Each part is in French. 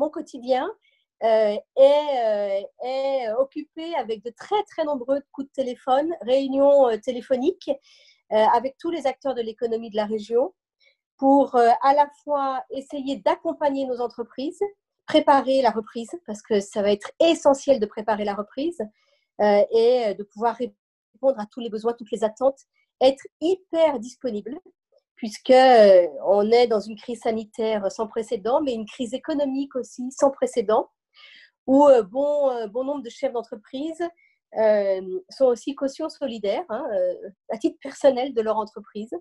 mon quotidien est occupé avec de très, très nombreux coups de téléphone, réunions téléphoniques avec tous les acteurs de l'économie de la région pour à la fois essayer d'accompagner nos entreprises, préparer la reprise, parce que ça va être essentiel de préparer la reprise et de pouvoir répondre à tous les besoins, toutes les attentes, être hyper disponible, puisqu'on est dans une crise sanitaire sans précédent, mais une crise économique aussi sans précédent, où bon nombre de chefs d'entreprise sont aussi caution solidaire à titre personnel de leur entreprise.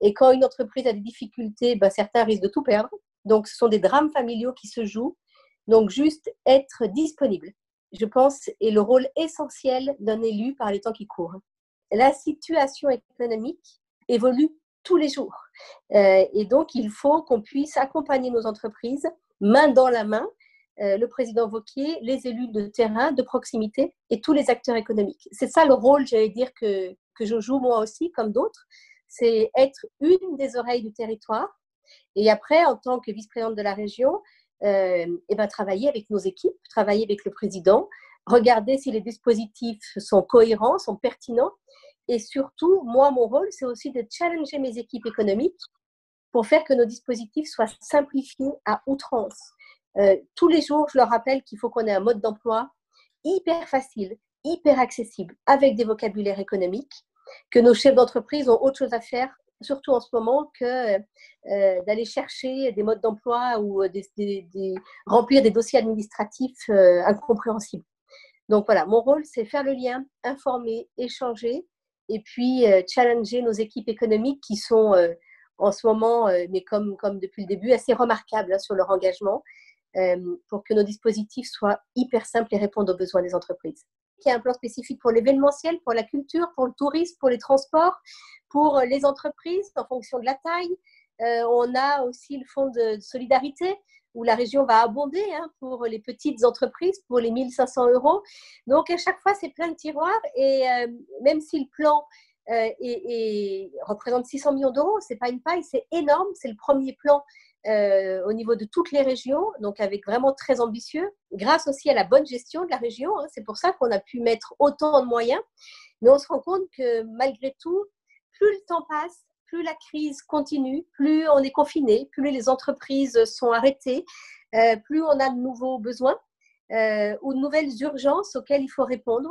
Et quand une entreprise a des difficultés, certains risquent de tout perdre. Donc, ce sont des drames familiaux qui se jouent. Donc, juste être disponible, je pense, est le rôle essentiel d'un élu par les temps qui courent. La situation économique évolue tous les jours. Et donc, il faut qu'on puisse accompagner nos entreprises main dans la main, le président Wauquiez, les élus de terrain, de proximité et tous les acteurs économiques. C'est ça le rôle, j'allais dire, que je joue moi aussi, comme d'autres. C'est être une des oreilles du territoire. Et après, en tant que vice-présidente de la région, travailler avec nos équipes, travailler avec le président, regarder si les dispositifs sont cohérents, sont pertinents. Et surtout, moi, mon rôle, c'est aussi de challenger mes équipes économiques pour faire que nos dispositifs soient simplifiés à outrance. Tous les jours, je leur rappelle qu'il faut qu'on ait un mode d'emploi hyper facile, hyper accessible, avec des vocabulaires économiques, que nos chefs d'entreprise ont autre chose à faire, surtout en ce moment, que d'aller chercher des modes d'emploi ou remplir des dossiers administratifs incompréhensibles. Donc voilà, mon rôle, c'est faire le lien, informer, échanger, et puis challenger nos équipes économiques qui sont en ce moment, mais comme depuis le début, assez remarquables sur leur engagement, pour que nos dispositifs soient hyper simples et répondent aux besoins des entreprises. Il y a un plan spécifique pour l'événementiel, pour la culture, pour le tourisme, pour les transports, pour les entreprises en fonction de la taille. On a aussi le fonds de solidarité où la région va abonder pour les petites entreprises, pour les 1 500 €. Donc, à chaque fois, c'est plein de tiroirs. Et même si le plan représente 600 millions d'euros, ce n'est pas une paille, c'est énorme. C'est le premier plan au niveau de toutes les régions, donc avec vraiment très ambitieux, grâce aussi à la bonne gestion de la région. C'est pour ça qu'on a pu mettre autant de moyens. Mais on se rend compte que malgré tout, plus le temps passe, plus la crise continue, plus on est confiné, plus les entreprises sont arrêtées, plus on a de nouveaux besoins ou de nouvelles urgences auxquelles il faut répondre.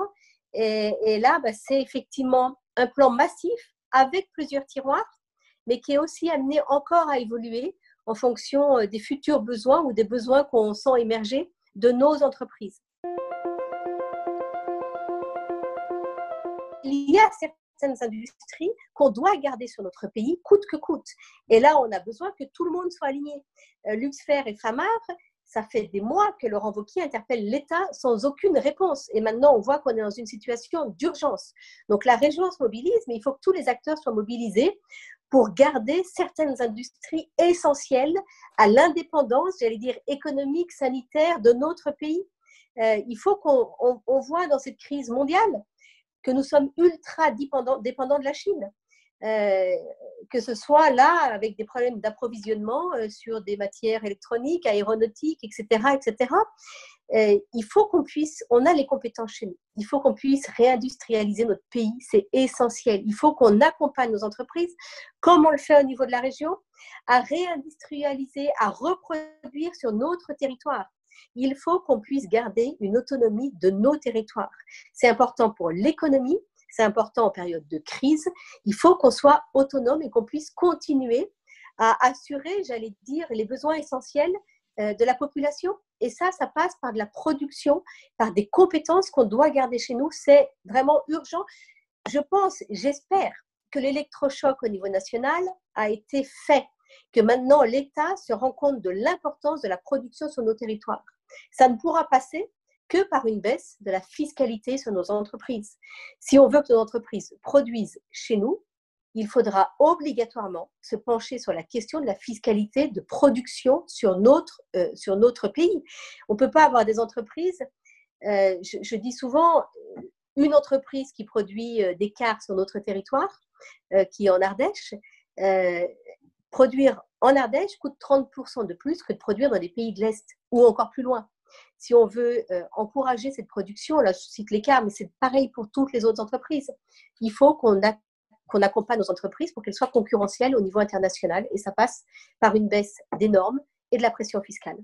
Et là, c'est effectivement un plan massif avec plusieurs tiroirs, mais qui est aussi amené encore à évoluer en fonction des futurs besoins ou des besoins qu'on sent émerger de nos entreprises. Il y a certaines industries qu'on doit garder sur notre pays, coûte que coûte. Et là, on a besoin que tout le monde soit aligné. Luxfer et Famar, ça fait des mois que Laurent Wauquiez interpelle l'État sans aucune réponse. Et maintenant, on voit qu'on est dans une situation d'urgence. Donc, la région se mobilise, mais il faut que tous les acteurs soient mobilisés pour garder certaines industries essentielles à l'indépendance, j'allais dire économique, sanitaire de notre pays. Il faut qu'on voit dans cette crise mondiale que nous sommes ultra dépendants de la Chine. Que ce soit là avec des problèmes d'approvisionnement sur des matières électroniques, aéronautiques, etc., etc. Il faut qu'on puisse, on a les compétences chez nous, il faut qu'on puisse réindustrialiser notre pays, c'est essentiel. Il faut qu'on accompagne nos entreprises, comme on le fait au niveau de la région, à réindustrialiser, à reproduire sur notre territoire. Il faut qu'on puisse garder une autonomie de nos territoires. C'est important pour l'économie, c'est important en période de crise. Il faut qu'on soit autonome et qu'on puisse continuer à assurer, j'allais dire, les besoins essentiels de la population. Et ça passe par de la production, par des compétences qu'on doit garder chez nous. C'est vraiment urgent. Je pense, j'espère que l'électrochoc au niveau national a été fait, que maintenant l'État se rend compte de l'importance de la production sur nos territoires. Ça ne pourra passer que par une baisse de la fiscalité sur nos entreprises. Si on veut que nos entreprises produisent chez nous, il faudra obligatoirement se pencher sur la question de la fiscalité de production sur notre pays. On ne peut pas avoir des entreprises, je dis souvent, une entreprise qui produit des cars sur notre territoire, qui est en Ardèche, produire en Ardèche coûte 30% de plus que de produire dans les pays de l'Est ou encore plus loin. Si on veut encourager cette production, là je cite l'écart, mais c'est pareil pour toutes les autres entreprises, il faut qu'on accompagne nos entreprises pour qu'elles soient concurrentielles au niveau international et ça passe par une baisse des normes et de la pression fiscale.